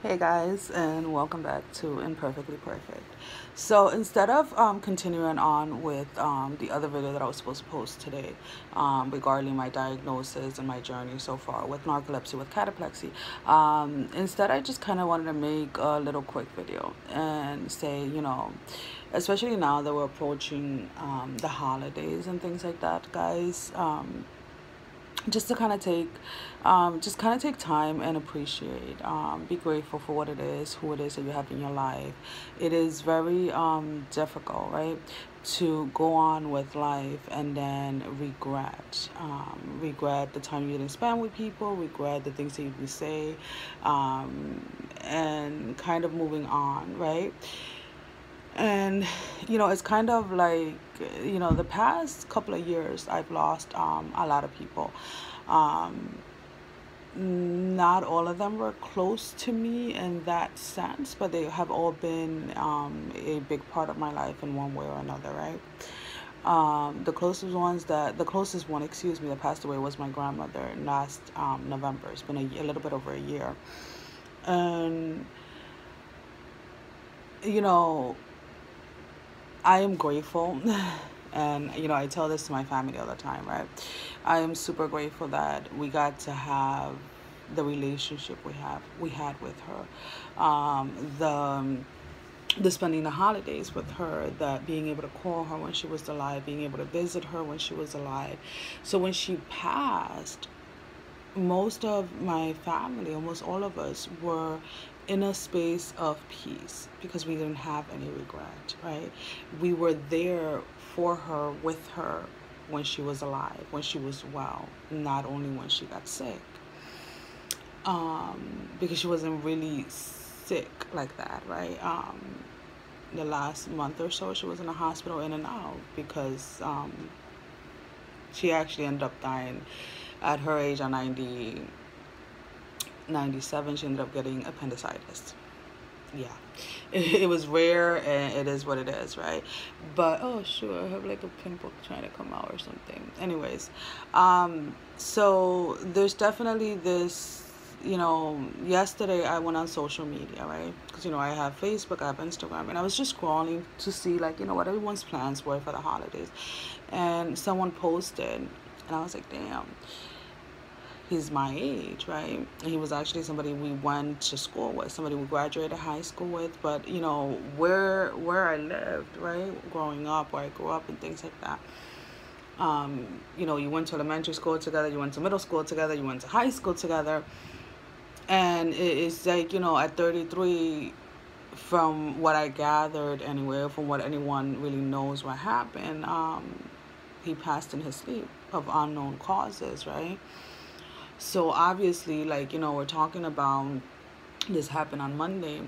Hey guys, and welcome back to Imperfectly Perfect. So instead of continuing on with the other video that I was supposed to post today regarding my diagnosis and my journey so far with narcolepsy, with cataplexy, instead I just kind of wanted to make a little quick video and say, especially now that we're approaching the holidays and things like that, guys. Just to kind of take time and appreciate, be grateful for what it is, who it is that you have in your life. It is very difficult, right, to go on with life and then regret the time you didn't spend with people, regret the things that you didn't say, and kind of moving on, right? And it's kind of like, the past couple of years I've lost a lot of people. um, Not all of them were close to me in that sense, but they have all been a big part of my life in one way or another, right? The closest one, excuse me, that passed away was my grandmother last November. It's been a little bit over a year. And you know I am grateful, and I tell this to my family all the time, right? I am super grateful that we got to have the relationship we had with her. The spending the holidays with her, that being able to call her when she was alive, being able to visit her when she was alive. So when she passed, most of my family, almost all of us, were in a space of peace because we didn't have any regret, right? We were there for her, with her, when she was alive, when she was well, not only when she got sick. Because she wasn't really sick like that, right? The last month or so, she was in the hospital in and out because she actually ended up dying at her age of 97. She ended up getting appendicitis. Yeah, it was rare, and it is what it is, right? But oh sure, I have like a pimple trying to come out or something. Anyways, so there's definitely this. Yesterday I went on social media, right? Because I have Facebook, I have Instagram, and I was just scrolling to see, like, what everyone's plans were for the holidays, and someone posted, and I was like, damn, he's my age, right? And he was actually somebody we went to school with, somebody we graduated high school with. But where I lived, right, growing up, where I grew up, and things like that. You went to elementary school together, you went to middle school together, you went to high school together, and it's like, at 33, from what I gathered anyway, from what anyone really knows what happened, he passed in his sleep of unknown causes, right? So obviously, like, we're talking about this happened on Monday,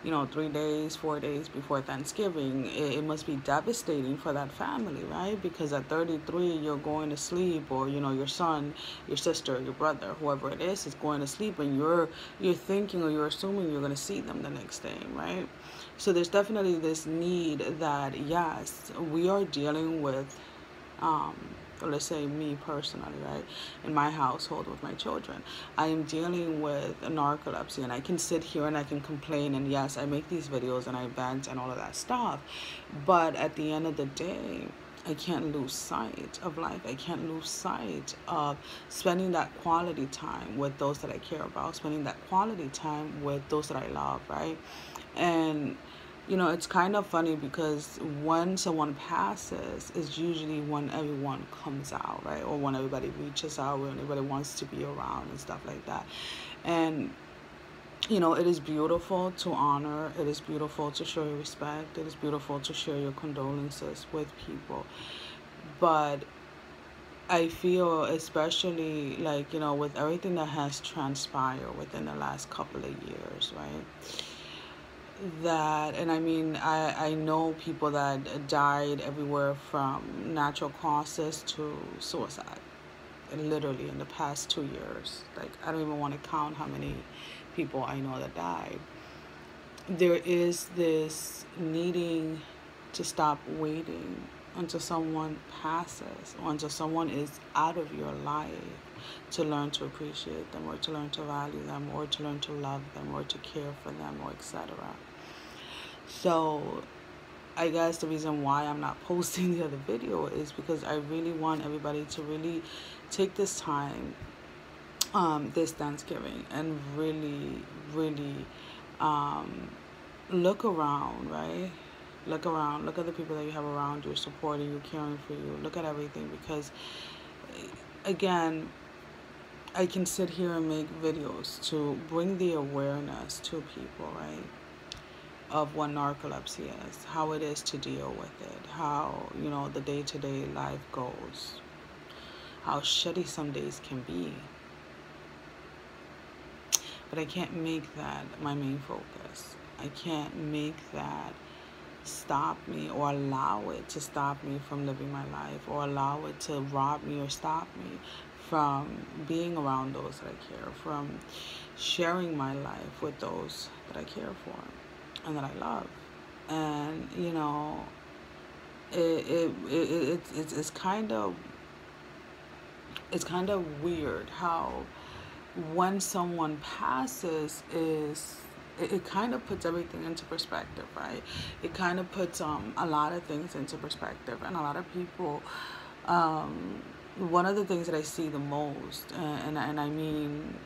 3 days, 4 days before Thanksgiving. It must be devastating for that family, right? Because at 33, you're going to sleep, or, your son, your sister, your brother, whoever it is going to sleep, and you're thinking, or you're assuming you're going to see them the next day, right? So there's definitely this need that, yes, we are dealing with, or let's say me personally, right, in my household with my children, I am dealing with narcolepsy, and I can sit here and I can complain, and yes, I make these videos and I vent and all of that stuff, but at the end of the day, I can't lose sight of life. I can't lose sight of spending that quality time with those that I care about, spending that quality time with those that I love, right? And it's kind of funny because when someone passes is usually when everyone comes out, right? Or when everybody reaches out, when everybody wants to be around and stuff like that. And, it is beautiful to honor. It is beautiful to show your respect. It is beautiful to share your condolences with people. But I feel, especially, like, with everything that has transpired within the last couple of years, right? That, and I mean, I know people that died everywhere from natural causes to suicide, and literally in the past 2 years. Like, I don't even want to count how many people I know that died. There is this needing to stop waiting until someone passes, or until someone is out of your life, to learn to appreciate them, or to learn to value them, or to learn to love them, or to care for them, or etc. So I guess the reason why I'm not posting the other video is because I really want everybody to really take this time, this Thanksgiving, and really look around, right? Look around. Look at the people that you have around you, supporting you, caring for you. Look at everything, because, again, I can sit here and make videos to bring the awareness to people, right? Of what narcolepsy is, how it is to deal with it, how, the day-to-day life goes, how shitty some days can be. But I can't make that my main focus. I can't make that stop me, or allow it to stop me from living my life, or allow it to rob me or stop me from being around those that I care, from sharing my life with those that I care for and that I love. And it's kind of weird how when someone passes, it kind of puts everything into perspective, right? It kind of puts a lot of things into perspective. And a lot of people, one of the things that I see the most, and I mean,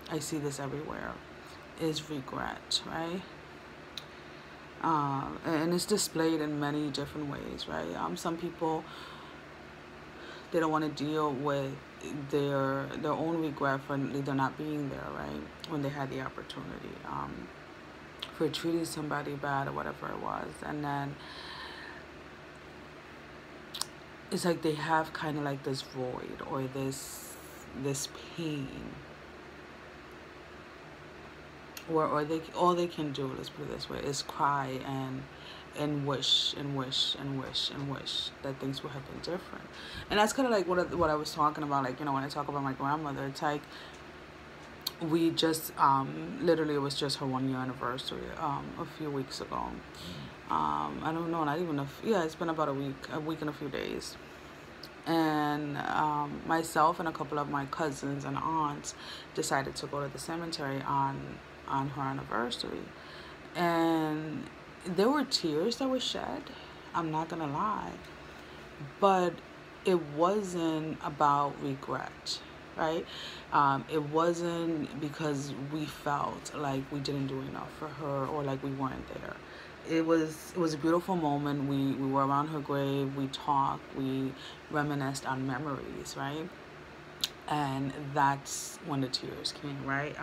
I see this everywhere, is regret, right? And it's displayed in many different ways, right? Some people, they don't want to deal with their own regret for either not being there, right, when they had the opportunity, for treating somebody bad or whatever it was. And then it's like they have kind of like this void, or this pain, or they, all they can do, let's put it this way, is cry and wish that things would have been different. And that's kind of like what I was talking about, like, when I talk about my grandmother, it's like, we just literally, it was just her 1 year anniversary a few weeks ago. I don't know, not even it's been about a week and a few days. And myself and a couple of my cousins and aunts decided to go to the cemetery on her anniversary. And there were tears that were shed, I'm not gonna lie, but it wasn't about regret, right? It wasn't because we felt like we didn't do enough for her, or like we weren't there. It was a beautiful moment. We were around her grave, we talked, we reminisced on memories, right? And that's when the tears came, right?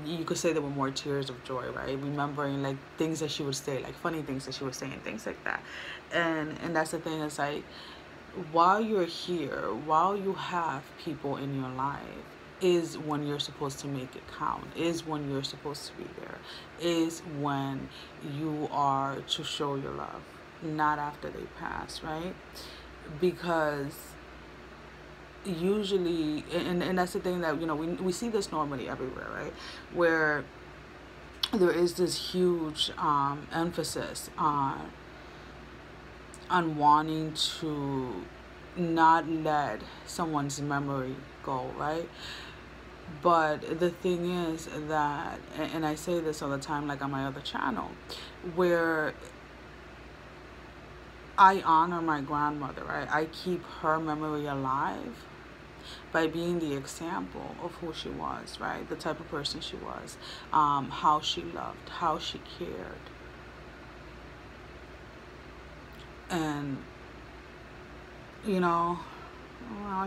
You could say there were more tears of joy, right? Remembering like things that she would say, like funny things that she would say, and things like that. And that's the thing, is like, while you're here, while you have people in your life, is when you're supposed to make it count, is when you're supposed to be there, is when you are to show your love, not after they pass, right? Because usually, and that's the thing that, we see this normally everywhere, right? Where there is this huge emphasis on wanting to not let someone's memory go, right? But the thing is that, and I say this all the time, like on my other channel, where I honor my grandmother, right? I keep her memory alive by being the example of who she was, right? The type of person she was, how she loved, how she cared. And, I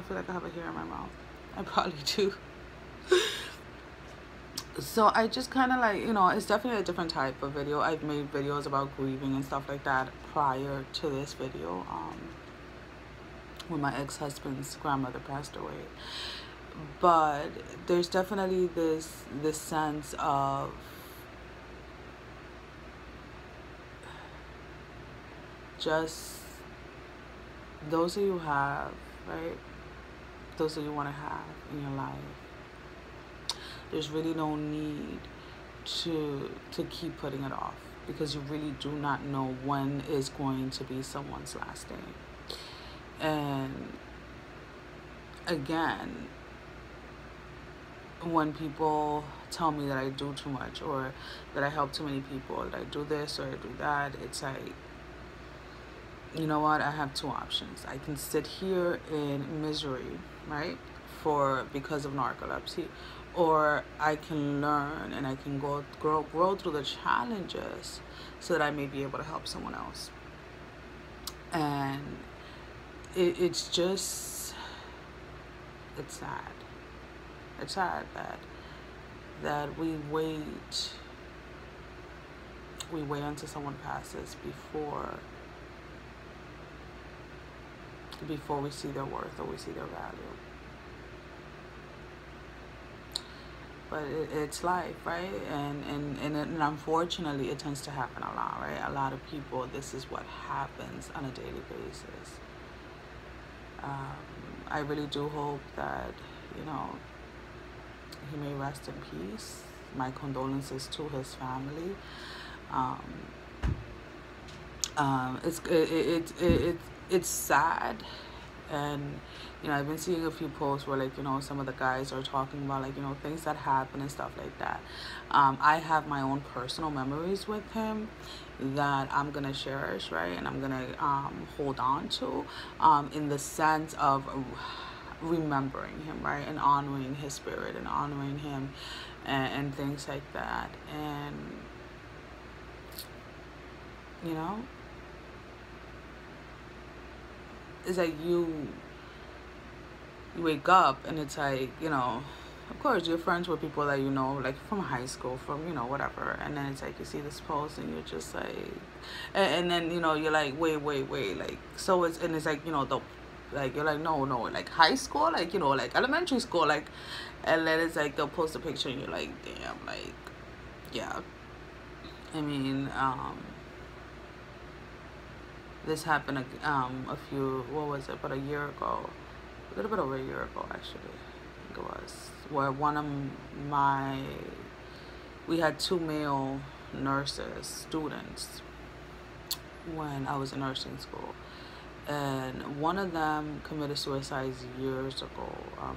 feel like I have a hair in my mouth. I probably do. So I just kind of like, it's definitely a different type of video. I've made videos about grieving and stuff like that prior to this video, when my ex-husband's grandmother passed away. But there's definitely this sense of just those that you have, right? Those that you want to have in your life. There's really no need to keep putting it off, because you really do not know when is going to be someone's last day. And again, when people tell me that I do too much, or that I help too many people, that I do this or I do that, it's like, you know what, I have two options. I can sit here in misery, right, for because of narcolepsy, or I can learn and I can grow through the challenges so that I may be able to help someone else. And it's just, it's sad. It's sad that we wait until someone passes before we see their worth or we see their value. But it's life, right? And unfortunately, it tends to happen a lot, right? A lot of people, this is what happens on a daily basis. I really do hope that, you know, he may rest in peace. My condolences to his family. It's sad. And you know, I've been seeing a few posts where, like, you know, some of the guys are talking about, like, you know, things that happen and stuff like that. I have my own personal memories with him that I'm gonna cherish, right, and I'm gonna hold on to, in the sense of remembering him, right, and honoring his spirit and honoring him, and things like that. And you know, it's like you wake up and it's like, you know, of course you're friends with people that you know, like from high school, from, you know, whatever, and then it's like you see this post and you're just like, and then, you know, you're like, wait, like, so it's, and it's like, you know, the, like, you're like, no, like high school, like, you know, like elementary school, like, and then it's like they'll post a picture and you're like, damn, like, yeah. I mean, this happened a few, what was it, about a year ago, a little bit over a year ago, actually, I think it was, where we had two male students, when I was in nursing school. And one of them committed suicide years ago,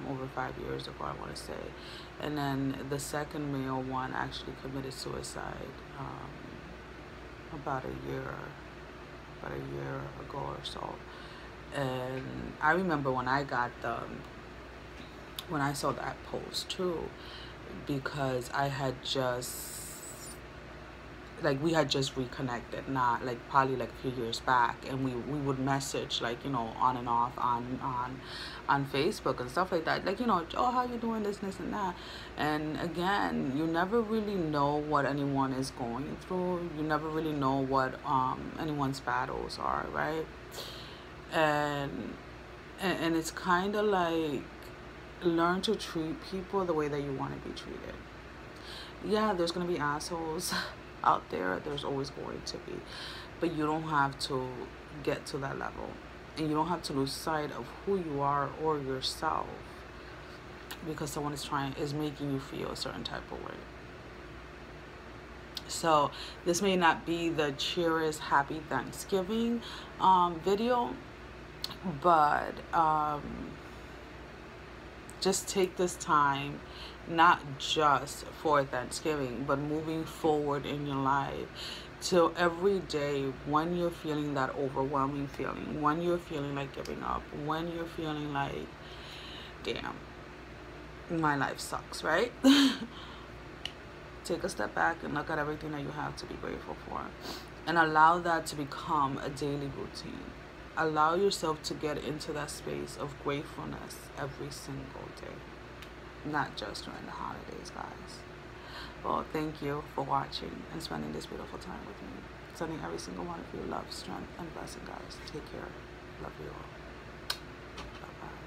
over 5 years ago, I want to say. And then the second male one actually committed suicide about a year ago or so. And I remember when I saw that post too, because I had just, like, we had just reconnected, not like probably like a few years back, and we would message, like, you know, on and off on Facebook and stuff like that, like, you know, oh, how you doing, this and that. And again, you never really know what anyone is going through. You never really know what anyone's battles are, right? And it's kind of like, learn to treat people the way that you want to be treated. Yeah, there's gonna be assholes out there, there's always going to be, but you don't have to get to that level, and you don't have to lose sight of who you are or yourself because someone is making you feel a certain type of way. So this may not be the cheeriest happy Thanksgiving video, but just take this time, not just for Thanksgiving, but moving forward in your life, till every day when you're feeling that overwhelming feeling, when you're feeling like giving up, when you're feeling like, damn, my life sucks, right? Take a step back and look at everything that you have to be grateful for, and allow that to become a daily routine. Allow yourself to get into that space of gratefulness every single day, not just during the holidays, guys. Well, thank you for watching and spending this beautiful time with me. Sending every single one of you love, strength, and blessing, guys. Take care. Love you all. Bye-bye.